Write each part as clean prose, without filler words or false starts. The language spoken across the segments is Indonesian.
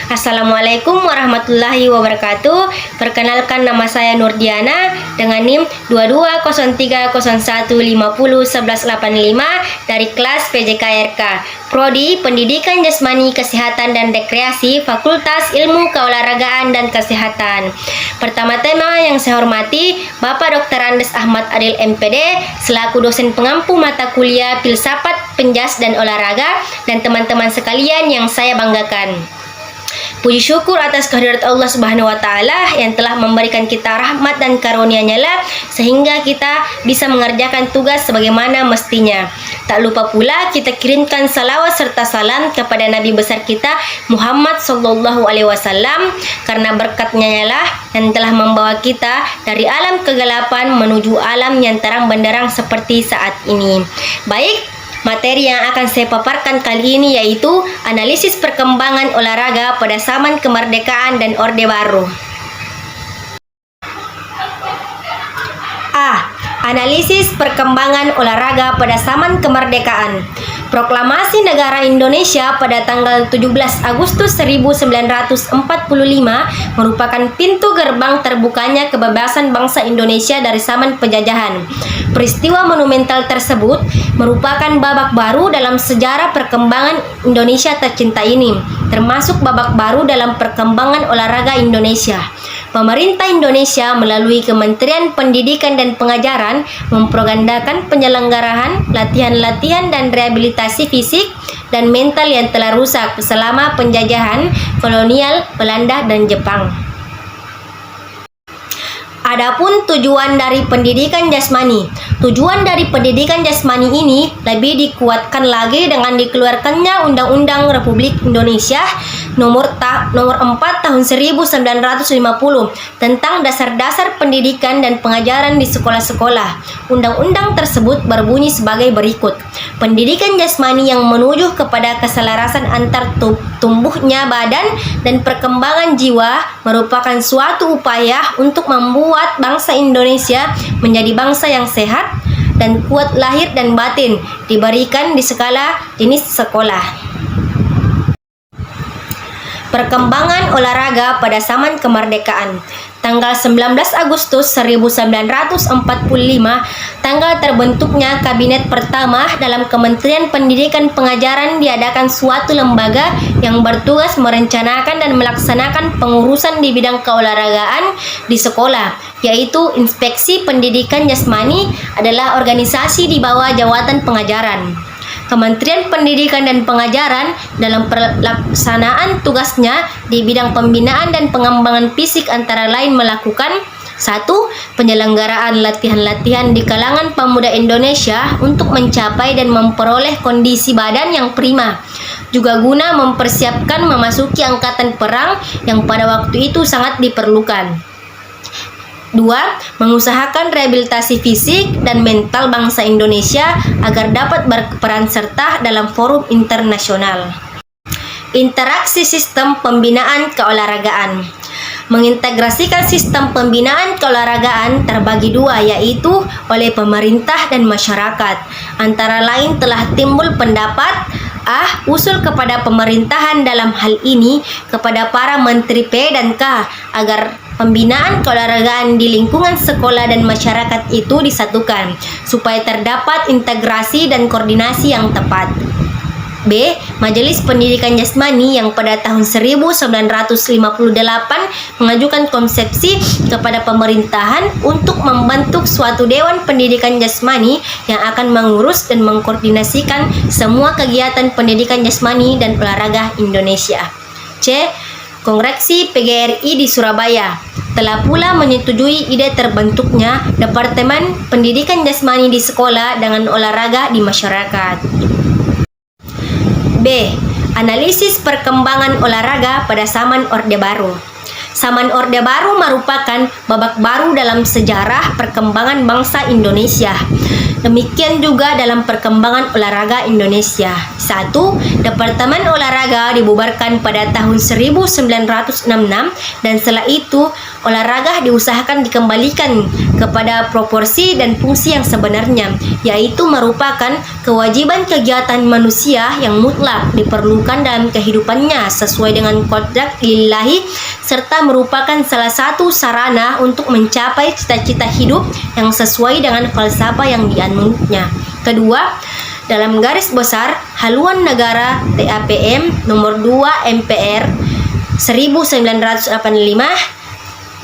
Assalamualaikum warahmatullahi wabarakatuh. Perkenalkan, nama saya Nurdiana dengan NIM 220301501185 dari kelas PJKRK, Prodi Pendidikan Jasmani Kesehatan dan Rekreasi, Fakultas Ilmu Keolahragaan dan Kesehatan. Pertama-tama yang saya hormati Bapak Dr. Andes Ahmad Adil MPD selaku dosen pengampu mata kuliah Filsafat, Penjas dan Olahraga, dan teman-teman sekalian yang saya banggakan. Puji syukur atas kehadirat Allah Subhanahu wa Ta'ala yang telah memberikan kita rahmat dan karunia-Nya lah sehingga kita bisa mengerjakan tugas sebagaimana mestinya. Tak lupa pula kita kirimkan salawat serta salam kepada Nabi besar kita Muhammad Sallallahu Alaihi Wasallam, karena berkatnya lah yang telah membawa kita dari alam kegelapan menuju alam yang terang benderang seperti saat ini. Baik, materi yang akan saya paparkan kali ini yaitu analisis perkembangan olahraga pada zaman kemerdekaan dan Orde Baru. A. Analisis perkembangan olahraga pada zaman kemerdekaan. Proklamasi Negara Indonesia pada tanggal 17 Agustus 1945 merupakan pintu gerbang terbukanya kebebasan bangsa Indonesia dari zaman penjajahan. Peristiwa monumental tersebut merupakan babak baru dalam sejarah perkembangan Indonesia tercinta ini, termasuk babak baru dalam perkembangan olahraga Indonesia. Pemerintah Indonesia melalui Kementerian Pendidikan dan Pengajaran mempropagandakan penyelenggaraan latihan-latihan dan rehabilitasi fisik dan mental yang telah rusak selama penjajahan kolonial Belanda dan Jepang. Adapun tujuan dari pendidikan jasmani. Tujuan dari pendidikan jasmani ini lebih dikuatkan lagi dengan dikeluarkannya Undang-Undang Republik Indonesia nomor 4 tahun 1950 tentang dasar-dasar pendidikan dan pengajaran di sekolah-sekolah. Undang-undang tersebut berbunyi sebagai berikut. Pendidikan jasmani yang menuju kepada keselarasan antar tumbuhnya badan dan perkembangan jiwa merupakan suatu upaya untuk membuat bangsa Indonesia menjadi bangsa yang sehat dan kuat lahir dan batin, diberikan di skala jenis sekolah. Perkembangan olahraga pada zaman kemerdekaan. Tanggal 19 Agustus 1945, tanggal terbentuknya kabinet pertama dalam Kementerian Pendidikan Pengajaran, diadakan suatu lembaga yang bertugas merencanakan dan melaksanakan pengurusan di bidang keolahragaan di sekolah, yaitu Inspeksi Pendidikan Jasmani adalah organisasi di bawah Jabatan Pengajaran. Kementerian Pendidikan dan Pengajaran dalam pelaksanaan tugasnya di bidang pembinaan dan pengembangan fisik antara lain melakukan 1. Penyelenggaraan latihan-latihan di kalangan pemuda Indonesia untuk mencapai dan memperoleh kondisi badan yang prima, juga guna mempersiapkan memasuki angkatan perang yang pada waktu itu sangat diperlukan. 2. Mengusahakan rehabilitasi fisik dan mental bangsa Indonesia agar dapat berperan serta dalam forum internasional. Interaksi sistem pembinaan keolahragaan. Mengintegrasikan sistem pembinaan keolahragaan terbagi dua, yaitu oleh pemerintah dan masyarakat. Antara lain telah timbul pendapat usul kepada pemerintahan dalam hal ini kepada para menteri P dan K agar pembinaan keolahragaan di lingkungan sekolah dan masyarakat itu disatukan supaya terdapat integrasi dan koordinasi yang tepat. B. Majelis Pendidikan Jasmani yang pada tahun 1958 mengajukan konsepsi kepada pemerintahan untuk membentuk suatu Dewan Pendidikan Jasmani yang akan mengurus dan mengkoordinasikan semua kegiatan pendidikan jasmani dan olahraga Indonesia. C. Kongreksi PGRI di Surabaya telah pula menyetujui ide terbentuknya Departemen Pendidikan Jasmani di sekolah dengan olahraga di masyarakat. B. Analisis perkembangan olahraga pada zaman Orde Baru. Zaman Orde Baru merupakan babak baru dalam sejarah perkembangan bangsa Indonesia. Demikian juga dalam perkembangan olahraga Indonesia. 1. Departemen Olahraga dibubarkan pada tahun 1966 dan setelah itu olahraga diusahakan dikembalikan kepada proporsi dan fungsi yang sebenarnya, yaitu merupakan kewajiban kegiatan manusia yang mutlak diperlukan dalam kehidupannya sesuai dengan kodrat lillahi serta merupakan salah satu sarana untuk mencapai cita-cita hidup yang sesuai dengan falsafah yang dianutnya. Kedua, dalam garis besar haluan negara TAPM nomor 2 MPR 1985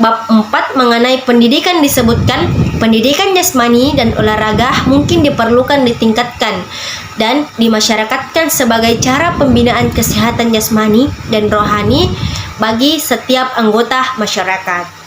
bab 4 mengenai pendidikan disebutkan pendidikan jasmani dan olahraga mungkin diperlukan ditingkatkan dan dimasyarakatkan sebagai cara pembinaan kesehatan jasmani dan rohani bagi setiap anggota masyarakat.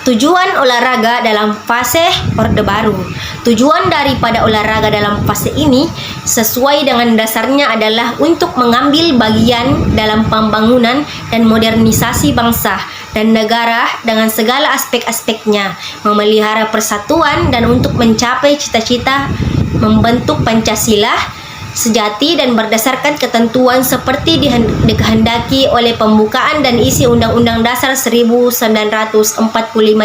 Tujuan olahraga dalam fase Orde Baru. Tujuan daripada olahraga dalam fase ini sesuai dengan dasarnya adalah untuk mengambil bagian dalam pembangunan dan modernisasi bangsa dan negara dengan segala aspek-aspeknya, memelihara persatuan dan untuk mencapai cita-cita membentuk Pancasila sejati dan berdasarkan ketentuan seperti dikehendaki oleh pembukaan dan isi Undang-Undang Dasar 1945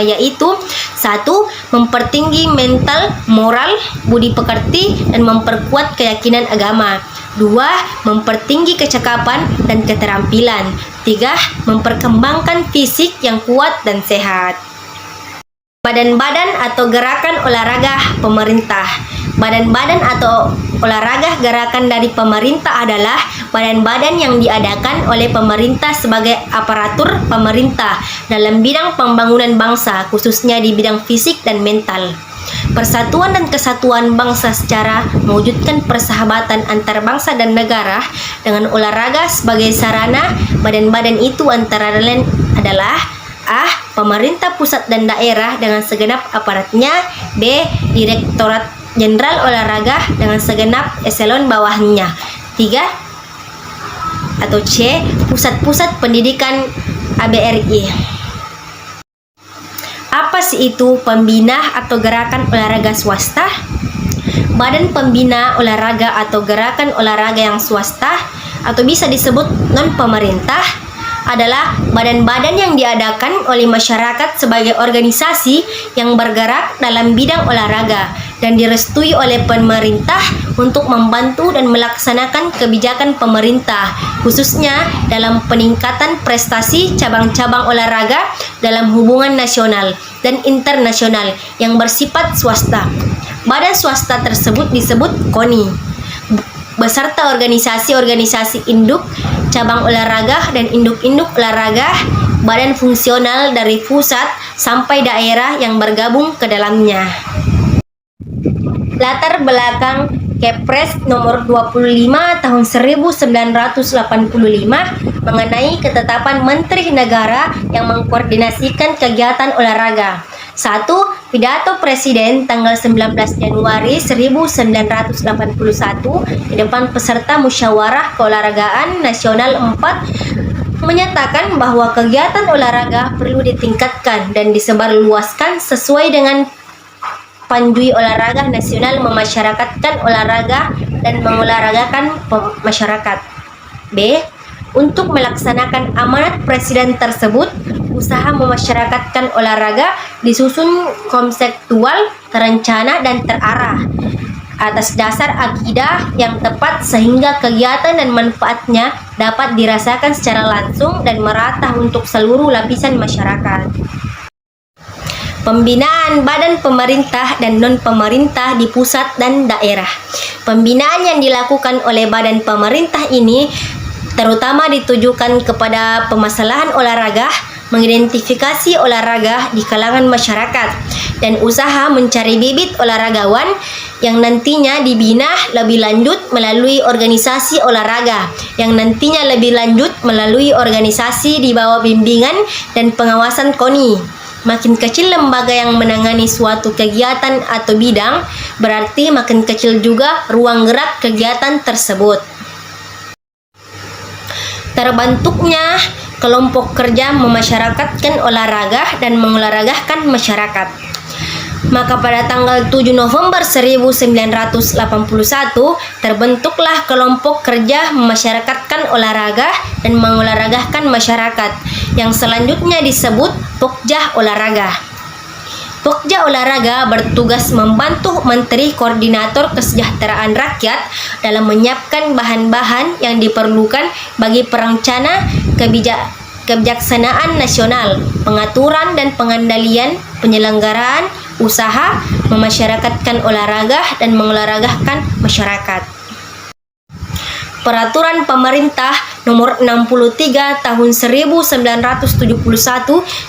yaitu 1. Mempertinggi mental, moral, budi pekerti dan memperkuat keyakinan agama. 2. Mempertinggi kecakapan dan keterampilan. 3. Memperkembangkan fisik yang kuat dan sehat. Badan-badan atau gerakan olahraga pemerintah. Badan-badan atau olahraga gerakan dari pemerintah adalah badan-badan yang diadakan oleh pemerintah sebagai aparatur pemerintah dalam bidang pembangunan bangsa, khususnya di bidang fisik dan mental. Persatuan dan kesatuan bangsa secara mewujudkan persahabatan antar bangsa dan negara dengan olahraga sebagai sarana. Badan-badan itu antara lain adalah A. Pemerintah pusat dan daerah dengan segenap aparatnya. B. Direktorat Jenderal Olahraga dengan segenap eselon bawahnya. 3. Atau C. Pusat-pusat pendidikan ABRI. Apa sih itu pembina atau gerakan olahraga swasta? Badan pembina olahraga atau gerakan olahraga yang swasta atau bisa disebut non-pemerintah adalah badan-badan yang diadakan oleh masyarakat sebagai organisasi yang bergerak dalam bidang olahraga dan direstui oleh pemerintah untuk membantu dan melaksanakan kebijakan pemerintah, khususnya dalam peningkatan prestasi cabang-cabang olahraga dalam hubungan nasional dan internasional yang bersifat swasta. Badan swasta tersebut disebut KONI, beserta organisasi-organisasi induk, cabang olahraga dan induk-induk olahraga, badan fungsional dari pusat sampai daerah yang bergabung ke dalamnya. Latar belakang Kepres nomor 25 tahun 1985 mengenai ketetapan Menteri Negara yang mengkoordinasikan kegiatan olahraga. 1. Pidato Presiden tanggal 19 Januari 1981 di depan peserta Musyawarah Keolahragaan Nasional 4 menyatakan bahwa kegiatan olahraga perlu ditingkatkan dan disebarluaskan sesuai dengan Panduan Olahraga Nasional memasyarakatkan olahraga dan mengolahragakan masyarakat. B. Untuk melaksanakan amanat Presiden tersebut, usaha memasyarakatkan olahraga disusun konseptual, terencana, dan terarah atas dasar akidah yang tepat sehingga kegiatan dan manfaatnya dapat dirasakan secara langsung dan merata untuk seluruh lapisan masyarakat. Pembinaan badan pemerintah dan non-pemerintah di pusat dan daerah. Pembinaan yang dilakukan oleh badan pemerintah ini terutama ditujukan kepada permasalahan olahraga, mengidentifikasi olahraga di kalangan masyarakat, dan usaha mencari bibit olahragawan yang nantinya dibina lebih lanjut melalui organisasi olahraga, yang nantinya lebih lanjut melalui organisasi di bawah bimbingan dan pengawasan KONI. Makin kecil lembaga yang menangani suatu kegiatan atau bidang, berarti makin kecil juga ruang gerak kegiatan tersebut. Terbentuknya kelompok kerja memasyarakatkan olahraga dan mengolahragakan masyarakat. Maka pada tanggal 7 November 1981 terbentuklah kelompok kerja memasyarakatkan olahraga dan mengolahragakan masyarakat yang selanjutnya disebut Pokja Olahraga. Pokja Olahraga bertugas membantu Menteri Koordinator Kesejahteraan Rakyat dalam menyiapkan bahan-bahan yang diperlukan bagi perencana kebijaksanaan nasional, pengaturan dan pengendalian penyelenggaraan usaha, memasyarakatkan olahraga dan mengolahragakan masyarakat. Peraturan Pemerintah Nomor 63 Tahun 1971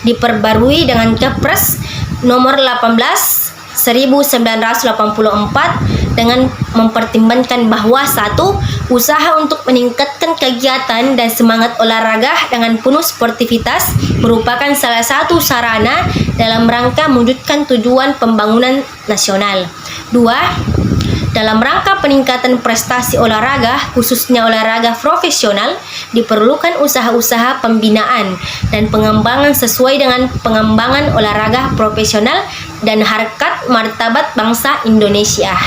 diperbarui dengan Kepres Nomor 18 1984 dengan mempertimbangkan bahwa satu, usaha untuk meningkatkan kegiatan dan semangat olahraga dengan penuh sportivitas merupakan salah satu sarana dalam rangka mewujudkan tujuan pembangunan nasional. Dua, dalam rangka peningkatan prestasi olahraga, khususnya olahraga profesional, diperlukan usaha-usaha pembinaan dan pengembangan sesuai dengan pengembangan olahraga profesional dan harkat martabat bangsa Indonesia.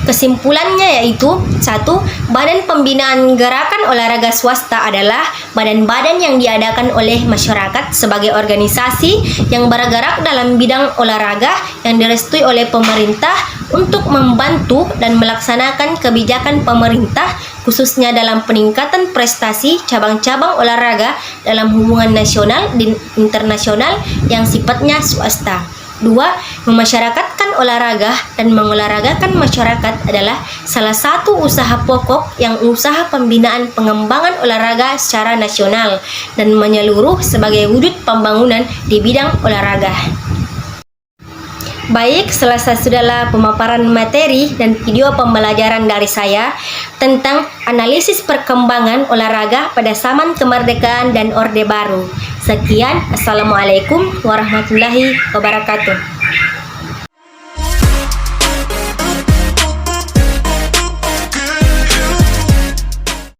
Kesimpulannya yaitu 1. Badan Pembinaan Gerakan Olahraga Swasta adalah badan-badan yang diadakan oleh masyarakat sebagai organisasi yang bergerak dalam bidang olahraga yang direstui oleh pemerintah untuk membantu dan melaksanakan kebijakan pemerintah khususnya dalam peningkatan prestasi cabang-cabang olahraga dalam hubungan nasional dan internasional yang sifatnya swasta. 2. Memasyarakatkan olahraga dan mengolahragakan masyarakat adalah salah satu usaha pokok yang usaha pembinaan pengembangan olahraga secara nasional dan menyeluruh sebagai wujud pembangunan di bidang olahraga. Baik, selesai sudahlah pemaparan materi dan video pembelajaran dari saya tentang analisis perkembangan olahraga pada zaman kemerdekaan dan Orde Baru. Sekian, Assalamualaikum warahmatullahi wabarakatuh.